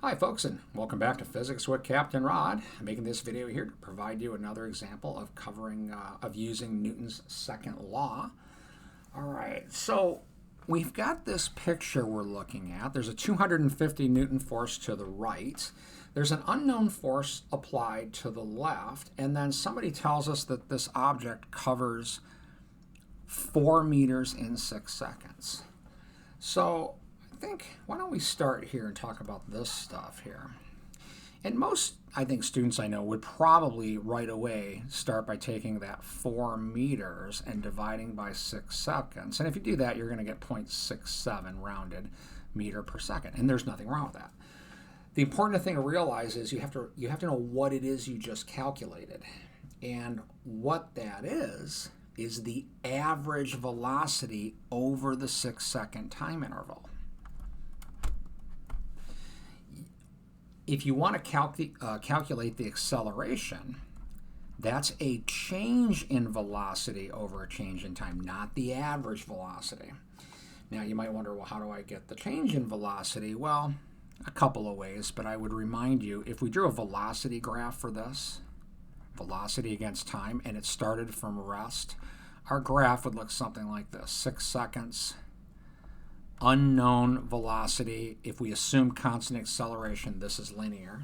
Hi folks, and welcome back to Physics with Captain Rod. I'm making this video here to provide you another example of using Newton's second law. Alright, so we've got this picture we're looking at. There's a 250 Newton force to the right. There's an unknown force applied to the left, and then somebody tells us that this object covers 4 meters in 6 seconds. So why don't we start here and talk about this stuff here. And most, I think, students I know would probably right away start by taking that 4 meters and dividing by 6 seconds. And if you do that, you're going to get 0.67 rounded meter per second. And there's nothing wrong with that. The important thing to realize is you have to know what it is you just calculated. And what that is the average velocity over the 6-second time interval. If you want to calculate the acceleration, that's a change in velocity over a change in time, not the average velocity. Now you might wonder, well, how do I get the change in velocity? Well, a couple of ways, but I would remind you, if we drew a velocity graph for this, velocity against time, and it started from rest, our graph would look something like this: 6 seconds, unknown velocity. If we assume constant acceleration, this is linear.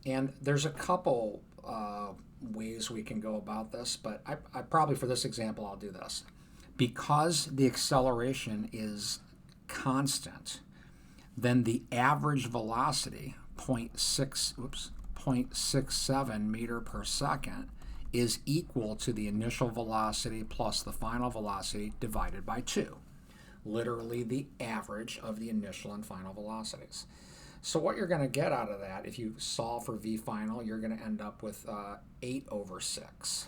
And there's a couple ways we can go about this, but I probably, for this example, I'll do this. Because the acceleration is constant, then the average velocity, 0.67 meter per second, is equal to the initial velocity plus the final velocity divided by 2. Literally the average of the initial and final velocities. So what you're going to get out of that, if you solve for v final, you're going to end up with 8/6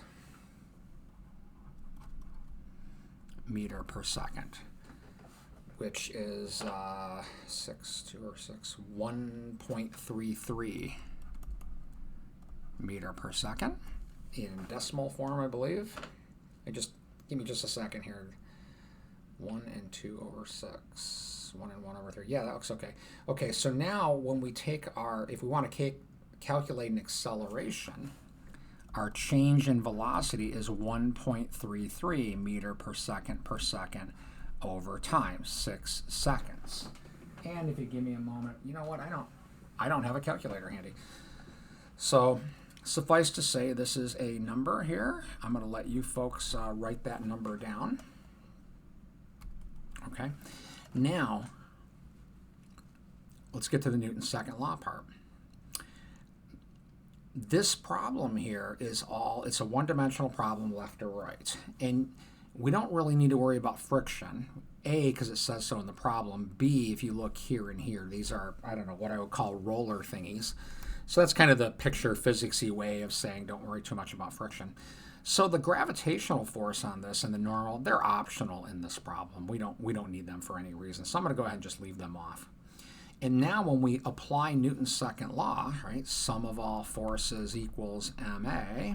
meter per second, which is 1.33 meter per second in decimal form, I believe. Give me just a second here. 1 and 2 over 6, 1 and 1 over 3. Yeah, that looks okay. Okay, so now when we take if we want to calculate an acceleration, our change in velocity is 1.33 meter per second over time, 6 seconds. And if you give me a moment, you know what? I don't have a calculator handy. So suffice to say, this is a number here. I'm going to let you folks write that number down. Okay, now let's get to the Newton's second law part. This problem here it's a one-dimensional problem, left or right, and we don't really need to worry about friction. A, because it says so in the problem. B, if you look here and here, these are, I don't know, what I would call roller thingies. So that's kind of the picture physics-y way of saying don't worry too much about friction. So the gravitational force on this and the normal, they're optional in this problem. We don't need them for any reason. So I'm going to go ahead and just leave them off. And now when we apply Newton's second law, right, sum of all forces equals ma,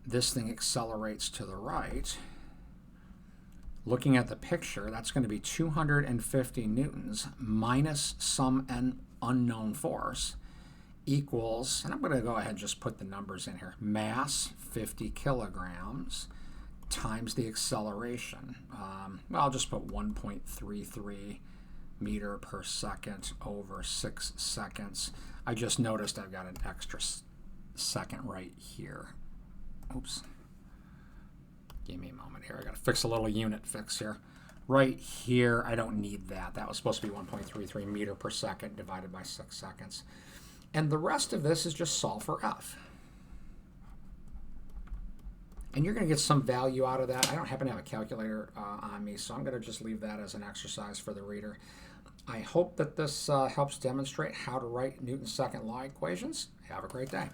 this thing accelerates to the right. Looking at the picture, that's going to be 250 newtons minus some unknown force equals, and I'm going to go ahead and just put the numbers in here, mass 50 kilograms times the acceleration. Well, I'll just put 1.33 meter per second over 6 seconds. I just noticed I've got an extra second right here. Oops. Give me a moment here. I got to fix a little unit fix here. Right here, I don't need that. That was supposed to be 1.33 meter per second divided by 6 seconds. And the rest of this is just solve for F. And you're going to get some value out of that. I don't happen to have a calculator on me, so I'm going to just leave that as an exercise for the reader. I hope that this helps demonstrate how to write Newton's second law equations. Have a great day.